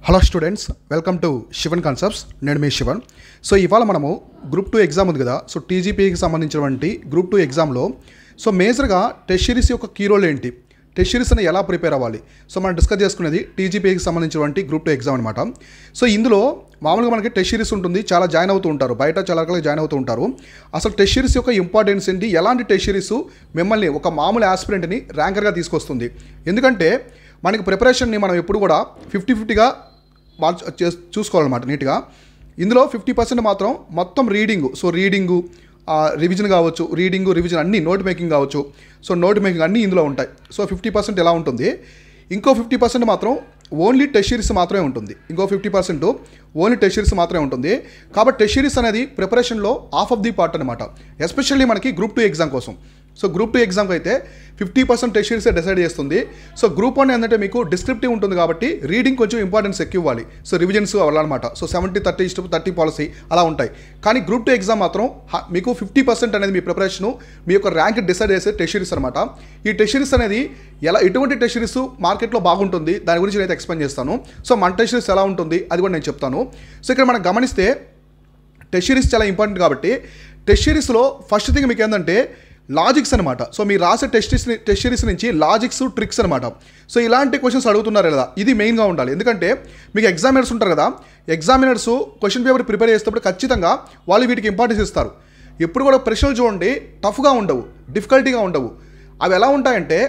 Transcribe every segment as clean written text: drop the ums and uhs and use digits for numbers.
Hello students, welcome to Shivan concepts. నేను మీ Sivan. So ఇవాళ మనము గ్రూప్ 2 ఎగ్జామ్ ఉంది కదా. సో టీజీపీకి సంబంధించినటువంటి గ్రూప్ 2 ఎగ్జామ్లో సో మేజర్గా టెస్ట్ సిరీస్ యొక్క కీ రోల్ ఏంటి, టెస్ట్ సిరీస్ని ఎలా ప్రిపేర్ అవ్వాలి, సో మనం డిస్కస్ చేసుకునేది టీజీపీకి సంబంధించినటువంటి గ్రూప్ 2 ఎగ్జామ్ అనమాట. సో ఇందులో మామూలుగా మనకి టెస్ట్ సిరీస్ ఉంటుంది, చాలా జాయిన్ అవుతూ ఉంటారు, బయట చాలా రకాలుగా జాయిన్ అవుతూ ఉంటారు. అసలు టెస్ట్ సిరీస్ యొక్క ఇంపార్టెన్స్ ఏంటి, ఎలాంటి టెస్ట్ సిరీస్ మిమ్మల్ని ఒక మామూలు ఆస్పిరెంట్ని ర్యాంకర్గా తీసుకొస్తుంది. ఎందుకంటే మనకి ప్రిపరేషన్ని మనం ఎప్పుడు కూడా 50-50గా చూసుకోవాలన్నమాట నీట్గా. ఇందులో 50% మాత్రం మొత్తం రీడింగు, సో రీడింగు రివిజన్ కావచ్చు, రివిజన్ అన్నీ, నోట్ మేకింగ్ కావచ్చు, సో నోట్ మేకింగ్ అన్నీ ఇందులో ఉంటాయి. సో 50% ఎలా ఉంటుంది, ఇంకో 50% మాత్రం ఓన్లీ టెస్ట్ సిరీస్ మాత్రమే ఉంటుంది, ఇంకో 50% ఓన్లీ టెస్ట్ సిరీస్ మాత్రమే ఉంటుంది. కాబట్టి టెస్ట్ సిరీస్ అనేది ప్రిపరేషన్లో హాఫ్ ఆఫ్ ది పార్ట్ అనమాట, ఎస్పెషల్లీ మనకి గ్రూప్ 2 ఎగ్జామ్ కోసం. సో గ్రూప్ 2 ఎగ్జామ్కి అయితే 50% టెస్ట్ సిరీసే డిసైడ్ చేస్తుంది. సో గ్రూప్ 1 ఏంటంటే మీకు డిస్క్రిప్టివ్ ఉంటుంది కాబట్టి రీడింగ్ కొంచెం ఇంపార్టెన్స్ ఎక్కువ ఇవ్వాలి, సో రివిజన్స్ అవ్వాలన్నమాట. సో 70-30 పాలసీ అలా ఉంటాయి. కానీ గ్రూప్ 2 ఎగ్జామ్ మాత్రం మీకు 50% అనేది మీ ప్రిపరేషను, మీ యొక్క ర్యాంక్ డిసైడ్ చేసే టెస్ట్ సిరీస్ అనమాట. ఈ టెస్ట్ సిరీస్ అనేది ఎటువంటి టెస్ట్ సిరీస్ మార్కెట్లో బాగుంటుంది దాని గురించి నేనైతే ఎక్స్ప్లెయిన్ చేస్తాను. సో మన టెస్ట్ సిరీస్ ఎలా ఉంటుంది అది కూడా నేను చెప్తాను. సో ఇక్కడ మనం గమనిస్తే టెస్ట్ సిరీస్ చాలా ఇంపార్టెంట్ కాబట్టి టెస్ట్ సిరీస్లో ఫస్ట్ థింగ్ మీకు ఏంటంటే లాజిక్స్ అనమాట. సో మీరు రాసే టెస్ట్ సిరీస్ నుంచి లాజిక్స్, ట్రిక్స్ అనమాట. సో ఇలాంటి క్వశ్చన్స్ అడుగుతున్నారు కదా, ఇది మెయిన్గా ఉండాలి. ఎందుకంటే మీకు ఎగ్జామినర్స్ ఉంటారు కదా, ఎగ్జామినర్స్ క్వశ్చన్ పేపర్ ప్రిపేర్ చేసేటప్పుడు ఖచ్చితంగా వాళ్ళు వీటికి ఇంపార్టెన్స్ ఇస్తారు. ఎప్పుడు కూడా ప్రశ్నలు చూడండి టఫ్గా ఉండవు, డిఫికల్టీగా ఉండవు. అవి ఎలా ఉంటాయంటే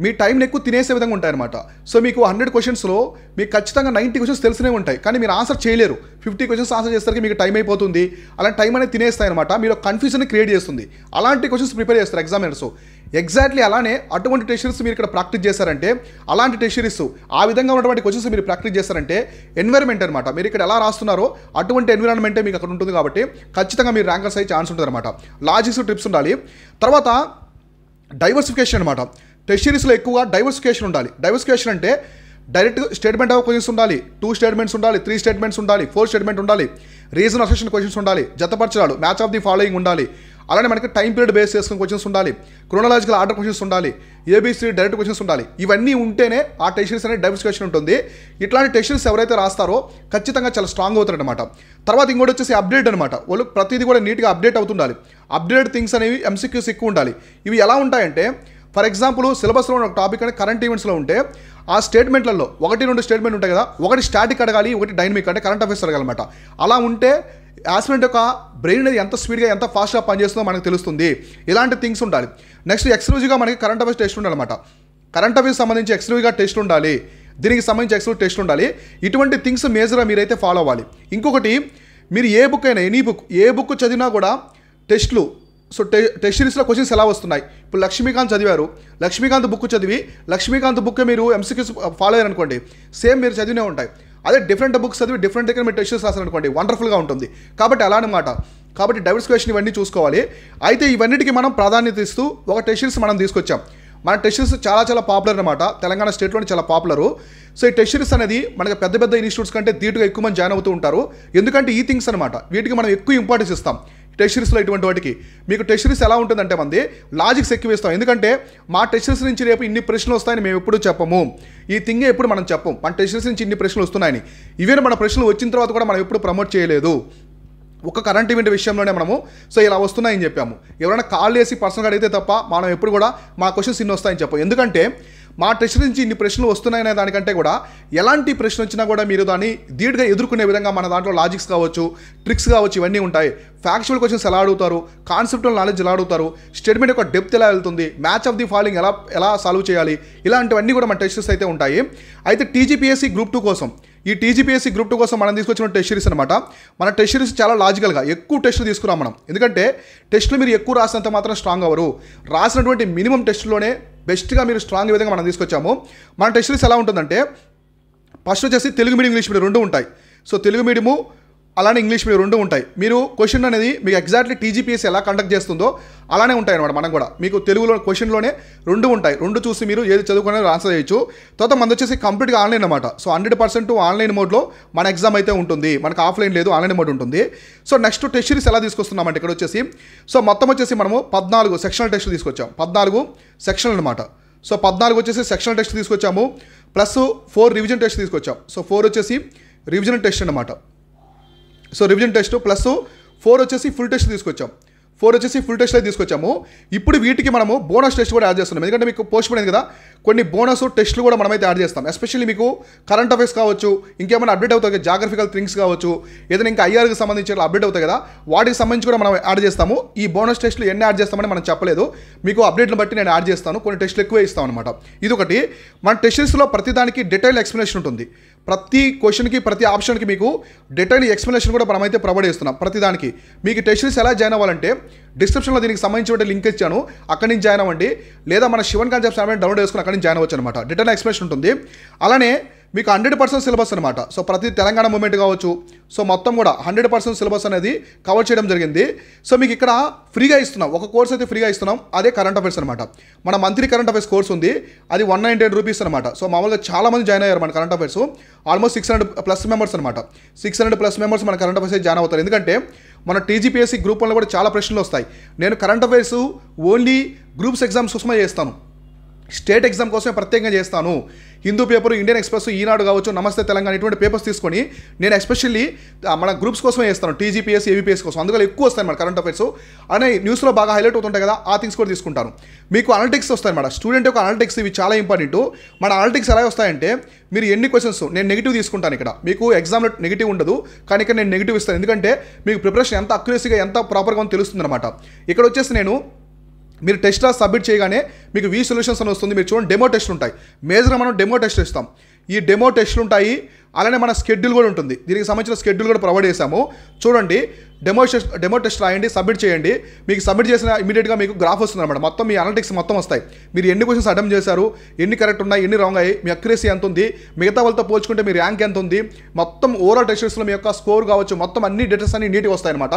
మీ టైంని ఎక్కువ తినేసే విధంగా ఉంటాయన్నమాట. సో మీకు 100 క్వశ్చన్స్లో మీకు ఖచ్చితంగా 90 క్వశ్చన్స్ తెలిసినే ఉంటాయి, కానీ మీరు ఆన్సర్ చేయలేరు. 50 క్వశ్చన్స్ ఆన్సర్ చేసరికి మీకు టైం అయిపోతుంది, అలాంటి టైం అనేది తినేస్తాయి అనమాట. మీరు కన్ఫ్యూజన్ క్రియేట్ చేస్తుంది. అలాంటి క్వశ్చన్స్ ప్రిపేర్ చేస్తారు ఎగ్జామినర్స్. ఎగ్జాక్ట్లీ అలానే అటువంటి టెస్ట్ సిరీస్ మీరు ఇక్కడ ప్రాక్టీస్ చేశారంటే, అలాంటి టెస్ట్ సిరీస్ ఆ విధంగా ఉన్నటువంటి క్వశ్చన్స్ మీరు ప్రాక్టీస్ చేస్తారంటే ఎన్వైర్మెంట్ అనమాట, మీరు ఇక్కడ ఎలా రాస్తున్నారో అటువంటి ఎన్విరాన్మెంటే మీకు అక్కడ ఉంటుంది కాబట్టి ఖచ్చితంగా మీరు ర్యాంకర్స్ అయ్యే ఛాన్స్ ఉంటుంది అనమాట. లాజిక్స్, టిప్స్ ఉండాలి. తర్వాత డైవర్సిఫికేషన్ అనమాట. టెస్ట్ సిరీస్లో ఎక్కువగా డైవర్సిఫికేషన్ ఉండాలి. డైవర్సిఫికేషన్ అంటే డైరెక్ట్ స్టేట్మెంట్ ఆఫ్ క్వశ్చన్స్ ఉండాలి, 2 స్టేట్మెంట్స్ ఉండాలి, 3 స్టేట్మెంట్స్ ఉండాలి, 4 స్టేట్మెంట్ ఉండాలి, రీజన్ అసోసియేషన్ క్వశ్చన్స్ ఉండాలి, జతపరచడాలు, మ్యాచ్ ఆఫ్ ది ఫాలోయింగ్ ఉండాలి. అలానే మనకి టైం పీరియడ్ బేస్ చేసుకున్న క్వశ్చన్స్ ఉండాలి, క్రోనలాజికల్ ఆర్డర్ క్వశ్చన్స్ ఉండాలి, ఏబీసీ డైరెక్ట్ క్వశ్చన్స్ ఉండాలి. ఇవన్నీ ఉంటేనే ఆ టెస్ట్ సిరీస్ అనేది డైవర్సిఫికేషన్ ఉంటుంది. ఇట్లాంటి టెస్ట్ సిరీస్ ఎవరైతే రాస్తారో ఖచ్చితంగా చాలా స్ట్రాంగ్ అవుతారనమాట. తర్వాత ఇంకోటి వచ్చేసి అప్డేట్ అనమాట. వాళ్ళు ప్రతిదీ కూడా నీట్గా అప్డేట్ అవుతుండాలి. అప్డేట్ థింగ్స్ అనేవి ఎంసీక్యూస్ ఎక్కువ ఉండాలి. ఇవి ఎలా ఉంటాయంటే, ఫర్ ఎగ్జాంపుల్ సిలబస్లో ఒక టాపిక్ అనేది కరెంట్ ఈవెంట్స్లో ఉంటే ఆ స్టేట్మెంట్లలో 1-2 స్టేట్మెంట్ ఉంటాయి కదా, ఒకటి స్టాటిక్ అడగాలి, ఒకటి డైనమిక్ అంటే కరెంట్ అఫేర్స్ అడగాలన్నమాట. అలా ఉంటే ఆస్పిరెంట్ యొక్క బ్రెయిన్ అనేది ఎంత స్పీడ్గా ఎంత ఫాస్ట్గా పనిచేస్తుందో మనకు తెలుస్తుంది. ఇలాంటి థింగ్స్ ఉండాలి. నెక్స్ట్ ఎక్స్క్లూజివ్గా మనకి కరెంట్ అఫేర్స్ టెస్ట్ ఉండాలన్నమాట. కరెంట్ అఫేర్స్ సంబంధించి ఎక్స్క్లూజివ్గా టెస్ట్ ఉండాలి, దీనికి సంబంధించి ఎక్స్క్లూజివ్ టెస్ట్ ఉండాలి. ఇటువంటి థింగ్స్ మేజర్గా మీరైతే ఫాలో అవ్వాలి. ఇంకొకటి, మీరు ఏ బుక్ అయినా, ఎనీ బుక్, ఏ బుక్ చదివినా కూడా టెస్ట్లు, సో టెస్ట్ సిరీస్లో క్వశ్చన్స్ ఎలా వస్తున్నాయి. ఇప్పుడు లక్ష్మీకాంత్ చదివారు, లక్ష్మీకాంత్ బుక్ చదివి లక్ష్మీకాంత్ బుక్ మీరు ఎంసీక్యూస్ ఫాలో అయ్యారనుకోండి, సేమ్ మీరు చదివినే ఉంటాయి. అదే డిఫరెంట్ బుక్స్ చదివి డిఫరెంట్ దగ్గర మీరు టెస్ట్ సిరీస్ రాసారనుకోండి, వండర్ఫుల్గా ఉంటుంది. కాబట్టి అలా అనమాట. కాబట్టి డైవర్సిఫికేషన్ ఇవన్నీ చూసుకోవాలి. అయితే ఇవన్నిటికీ మనం ప్రాధాన్యత ఇస్తూ ఒక టెస్ట్ సిరీస్ మనం తీసుకొచ్చాం. మన టెస్ట్ సిరీస్ చాలా పాపులర్ అనమాట, తెలంగాణ స్టేట్లోనే చాలా పాపులరు. సో ఈ టెస్ట్ సిరీస్ అనేది మనకి పెద్ద ఇన్స్టిట్యూట్స్ కంటే ధీటుగా ఎక్కువ మంది జాయిన్ అవుతూ ఉంటారు. ఎందుకంటే ఈ థింగ్స్ అనమాట, వీటికి మనం ఎక్కువ ఇంపార్టెన్స్ ఇస్తాం. టెస్ట్ సిరీస్లో ఇటువంటి వాటికి మీకు టెస్ట్ సిరీస్ ఎలా ఉంటుందంటే మంది లాజిక్స్ ఎక్కువ ఇస్తాం. ఎందుకంటే మా టెస్ట్ సిరీస్ నుంచి రేపు ఇన్ని ప్రశ్నలు వస్తాయని మేము ఎప్పుడు చెప్పము, ఈ థింగే ఎప్పుడు మనం చెప్పం. మన టెస్ట్ సిరీస్ నుంచి ఇన్ని ప్రశ్నలు వస్తున్నాయని. ఈవెన్ మన ప్రశ్నలు వచ్చిన తర్వాత కూడా మనం ఎప్పుడు ప్రమోట్ చేయలేదు. ఒక కరెంట్ ఈవెంట్ విషయంలోనే మనము సో ఇలా వస్తున్నాయని చెప్పాము. ఎవరైనా కాల్ చేసి పర్సనల్గా అడిగితే తప్ప మనం ఎప్పుడు కూడా మా క్వశ్చన్స్ ఇన్ని వస్తాయని చెప్పాం. ఎందుకంటే మా టెస్ట్ నుంచి ఇన్ని ప్రశ్నలు వస్తున్నాయనే దానికంటే కూడా ఎలాంటి ప్రశ్న వచ్చినా కూడా మీరు దాన్ని ధీటుగా ఎదుర్కొనే విధంగా మన దాంట్లో లాజిక్స్ కావచ్చు, ట్రిక్స్ కావచ్చు, ఇవన్నీ ఉంటాయి. ఫ్యాక్చువల్ క్వశ్చన్స్ ఎలా అడుగుతారు, కాన్సెప్టువల్ నాలెడ్జ్ ఎలా అడుగుతారు, స్టేట్మెంట్ యొక్క డెప్త్ ఎలా వెళ్తుంది, మ్యాచ్ ఆఫ్ ది ఫాలోయింగ్ ఎలా సాల్వ్ చేయాలి, ఇలాంటివన్నీ కూడా మన టెస్ట్స్ అయితే ఉంటాయి. అయితే టీజీపీఎస్సీ గ్రూప్ 2 కోసం, ఈ టీజీపీఎస్సీ గ్రూప్ 2 కోసం మనం తీసుకొచ్చిన టెస్ట్ సిరీస్ అనమాట. మన టెస్ట్ సిరీస్ చాలా లాజికల్గా ఎక్కువ టెస్టులు తీసుకురాం మనం. ఎందుకంటే టెస్టులు మీరు ఎక్కువ రాసినంత మాత్రం స్ట్రాంగ్ అవ్వరు. రాసినటువంటి మినిమం టెస్టులోనే బెస్ట్గా మీరు స్ట్రాంగ్ విధంగా మనం తీసుకొచ్చాము. మన టెస్ట్ సిరీస్ ఎలా ఉంటుందంటే, ఫస్ట్ వచ్చేసి తెలుగు మీడియం, ఇంగ్లీష్ మీడియం 2 ఉంటాయి. సో తెలుగు మీడియము అలానే ఇంగ్లీష్ మీడియం 2 ఉంటాయి. మీరు క్వశ్చన్ అనేది మీకు ఎగ్జాక్ట్లీ టీజీపీఎస్సీ ఎలా కండక్ట్ చేస్తుందో అలానే ఉంటాయి అనమాట. మనం కూడా మీకు తెలుగులో క్వశ్చన్లోనే 2 ఉంటాయి. 2 చూసి మీరు ఏది చదువుకునే ఆన్సర్ చేయొచ్చు. తర్వాత మనది వచ్చేసి కంప్లీట్గా ఆన్లైన్ అనమాట. సో 100% ఆన్లైన్ మోడ్లో మన ఎగ్జామ్ అయితే ఉంటుంది. మనకు ఆఫ్లైన్ లేదు, ఆన్లైన్ మోడ్ ఉంటుంది. సో నెక్స్ట్ టెస్ట్ సిరీస్ ఎలా తీసుకొస్తున్నామంటే ఇక్కడ వచ్చేసి, సో మొత్తం వచ్చేసి మనము 14 సెక్షనల్ టెస్టులు తీసుకొచ్చాం. 14 సెక్షన్లు అనమాట. సో 14 వచ్చేసి సెక్షనల్ టెస్ట్ తీసుకొచ్చాము. ప్లస్ 4 రివిజన్ టెస్ట్ తీసుకొచ్చాం. సో 4 వచ్చేసి రివిజన్ టెస్ట్ అనమాట. సో రివిజన్ టెస్ట్ ప్లస్ 4 వచ్చేసి ఫుల్ టెస్ట్ తీసుకొచ్చాం. 4 వచ్చేసి ఫుల్ టెస్ట్ అయితే తీసుకొచ్చాము. ఇప్పుడు వీటికి మనము బోనస్ టెస్ట్ కూడా యాడ్ చేస్తున్నాం. ఎందుకంటే మీకు పోస్ట్ పోయింది కదా, కొన్ని బోనస్ టెస్టులు కూడా మనమైతే యాడ్ చేస్తాం. ఎస్పెషల్లీ మీకు కరెంట్ అఫైర్స్ కావచ్చు, ఇంకేమైనా అప్డేట్ అవుతాయి కదా, జాగ్రఫికల్ థింగ్స్ కావచ్చు, ఏదైనా ఇంకా ఐఆర్కి సంబంధించిన అప్డేట్ అవుతాయి కదా, వాటికి సంబంధించి కూడా మనం యాడ్ చేస్తాము. ఈ బోనస్ టెస్టులు ఎన్ని యాడ్ చేస్తామని మనం చెప్పలేదు, మీకు అప్డేట్ని బట్టి నేను యాడ్ చేస్తాను. కొన్ని టెస్టులు ఎక్కువ ఇస్తాం అనమాట. ఇదొకటి. మన టెస్ట్స్లో ప్రతిదానికి డీటెయిల్ ఎక్స్ప్లెనేషన్ ఉంటుంది. ప్రతి క్వశ్చన్కి ప్రతి ఆప్షన్కి మీకు డీటెయిల్ ఎక్స్ప్లెనేషన్ కూడా మనమైతే ప్రొవైడ్ చేస్తున్నాం. ప్రతిదానికి మీకు టెస్ట్స్ ఎలా జాయిన్ అవ్వాలంటే డిస్క్రిప్షన్లో దీనికి సంబంధించిన లింక్ ఇచ్చాను, అక్కడి నుంచి జాయిన్ అవ్వండి. లేదా మన శివన్ కాన్సెప్ట్స్ యాప్ని డౌన్లోడ్ చేసుకుని అక్కడి నుంచి జాయిన్ అవ్వచ్చు అనమాట. డీటెయిల్ ఎక్స్ప్లెనేషన్ ఉంటుంది. అలానే మీకు 100% సిలబస్ అనమాట. సో ప్రతి తెలంగాణ మూమెంట్ కావచ్చు, సో మొత్తం కూడా 100% సిలబస్ అనేది కవర్ చేయడం జరిగింది. సో మీకు ఇక్కడ ఫ్రీగా ఇస్తున్నాం, ఒక కోర్స్ అయితే ఫ్రీగా ఇస్తున్నాం. అదే కరెంట్ అఫైర్స్ అనమాట. మన మంత్లీ కరెంట్ అఫైర్స్ కోర్స్ ఉంది, అది 198 రూపీస్ అనమాట. సో మామూలుగా చాలామంది జాయిన్ అయ్యారు మన కరెంట్ అఫైర్స్. ఆల్మోస్ట్ 600+ మెంబర్స్ అనమాట. 600+ మెంబర్స్ మన కరెంట్ అఫైర్స్ జాయిన్ అవుతారు. ఎందుకంటే మన టీజీపీఎస్సీ గ్రూప్ 1లో కూడా చాలా ప్రశ్నలు వస్తాయి. నేను current affairs only groups exams కోసమే చేస్తాను, స్టేట్ ఎగ్జామ్ కోసమే ప్రత్యేకంగా చేస్తాను. హిందూ పేపర్, ఇండియన్ ఎక్స్ప్రెస్, ఈనాడు కావచ్చు, నమస్తే తెలంగాణ, ఇటువంటి పేపర్స్ తీసుకొని నేను ఎస్పెషల్లీ మన గ్రూప్స్ కోసమే చేస్తాను, టీజీపీఎస్, ఏబీపీఎస్ కోసం. అందువల్ల ఎక్కువ వస్తాయి మన కరెంట్ అఫైర్స్ అనే న్యూస్లో బాగా హైలైట్ అవుతుంటాయి కదా, ఆ థింగ్స్ కూడా తీసుకుంటాను. మీకు అనలిటిక్స్ వస్తాయి అన్నమాట. స్టూడెంట్ యొక్క అనలిటిక్స్ ఇవి చాలా ఇంపార్టెంట్. మన అనలిటిక్స్ ఎలా వస్తాయంటే మీరు ఎన్ని క్వశ్చన్స్, నేను నెగిటివ్ తీసుకుంటాను. ఇక్కడ మీకు ఎగ్జామ్లో నెగిటివ్ ఉండదు, కానీ ఇక్కడ నేను నెగిటివ్ ఇస్తాను. ఎందుకంటే మీకు ప్రిపరేషన్ ఎంత అక్యురసీగా ఎంత ప్రాపర్గా ఉందో తెలుస్తుంది అనమాట. ఇక్కడ వచ్చేసి నేను మీరు టెస్ట్ రాసి సబ్మిట్ చేయగానే మీకు వి సొల్యూషన్స్ అని వస్తుంది. మీరు చూడండి, డెమో టెస్ట్ ఉంటాయి. మేజర్గా మనం డెమో టెస్ట్ ఇస్తాం. ఈ డెమో టెస్ట్లు ఉంటాయి. అలానే మన స్కెడ్యూల్ కూడా ఉంటుంది. దీనికి సంబంధించిన స్కెడ్యూల్ కూడా ప్రొవైడ్ చేశాము. చూడండి, డెమో టెస్ట్ రాయండి, సబ్మిట్ చేయండి. మీకు సబ్మిట్ చేసిన ఇమీడియట్గా మీకు గ్రాఫ్ వస్తుంది అనమాట. మొత్తం మీ అనలిటిక్స్ మొత్తం వస్తాయి. మీరు ఎన్ని క్వశ్చన్స్ అటెంప్ట్ చేశారు, ఎన్ని కరెక్ట్ ఉన్నాయి, ఎన్ని రాంగ్ అయ్యాయి, మీ అక్యురసీ ఎంత ఉంది, మిగతా వాళ్ళతో పోల్చుకుంటే మీ ర్యాంక్ ఎంత ఉంది, మొత్తం ఓవరాల్ టెస్ట్స్లో మీ యొక్క స్కోర్ కావచ్చు, మొత్తం అన్ని డీటెయిల్స్ అన్ని నీట్గా వస్తాయన్నమాట.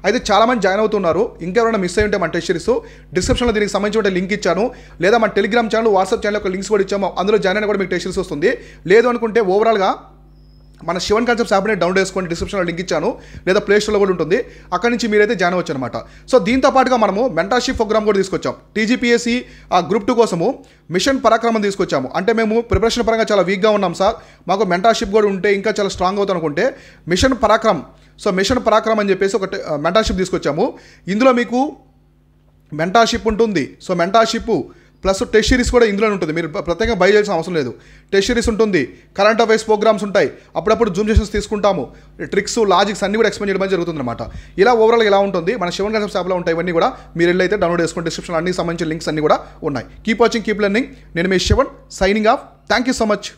అయితే చాలామంది జాయిన్ అవుతున్నారు. ఇంకెవరైనా మిస్ అయ్యి ఉంటే మన టెస్ట్ సిరీస్ డిస్క్రిప్షన్లో దీనికి సంబంధించిన లింక్ ఇచ్చాను, లేదా మన టెలిగ్రామ్ ఛానల్, వాట్సాప్ ఛానల్ యొక్క లింక్స్ కూడా ఇచ్చాము. అందులో జాయిన్ అయినా కూడా మీకు టెస్ట్ సిరీస్ వస్తుంది. లేదు అనుకుంటే ఓవరాల్గా మన శివన్ కాన్సెప్ట్స్ యాప్ని డౌన్లోడ్ చేసుకోండి, డిస్క్రిప్షన్లో లింక్ ఇచ్చాను, లేదా ప్లే స్టోర్లో కూడా ఉంటుంది. అక్కడి నుంచి మీరైతే జాయిన్ అవ్వచ్చు అనమాట. సో దీంతో పాటుగా మనము మెంటర్షిప్ ప్రోగ్రామ్ కూడా తీసుకొచ్చాం. టీజీపీఎస్సీ గ్రూప్ 2 కోసము మిషన్ పరాక్రమం తీసుకొచ్చాము. అంటే మేము ప్రిపరేషన్ పరంగా చాలా వీక్గా ఉన్నాం సార్, మాకు మెంటర్షిప్ కూడా ఉంటే ఇంకా చాలా స్ట్రాంగ్ అవుతాం అనుకుంటే మిషన్ పరాక్రమ్, సో మిషన్ పరాక్రమం అని చెప్పేసి ఒక మెంటర్షిప్ తీసుకొచ్చాము. ఇందులో మీకు మెంటర్షిప్ ఉంటుంది. So mentorship plus test series కూడా ఇందులో ఉంటుంది. మీరు ప్రత్యేకంగా బై చేయాల్సిన అవసరం లేదు. టెస్ట్ సిరీస్ ఉంటుంది, కరెంట్ అఫైర్స్ ప్రోగ్రామ్స్ ఉంటాయి, అప్పుడప్పుడు జూమ్ సెషన్స్ తీసుకుంటాము, ట్రిక్స్, లాజిక్స్ అన్ని కూడా ఎక్స్ప్లెయిన్ చేయడం జరుగుతుంది అనమాట. ఇలా ఓవరాల్గా ఇలా ఉంటుంది. మన శివన్ కాన్సెప్ట్స్ యాప్లో ఉంటాయి. ఇవన్నీ కూడా మీరు వెళ్ళైతే డౌన్లోడ్ చేసుకుని డిస్క్రిప్షన్ అన్ని సంబంధించిన లింక్స్ అన్ని కూడా ఉన్నాయి. Keep watching, keep learning. నేను మీ Shivan, signing off. Thank you so much.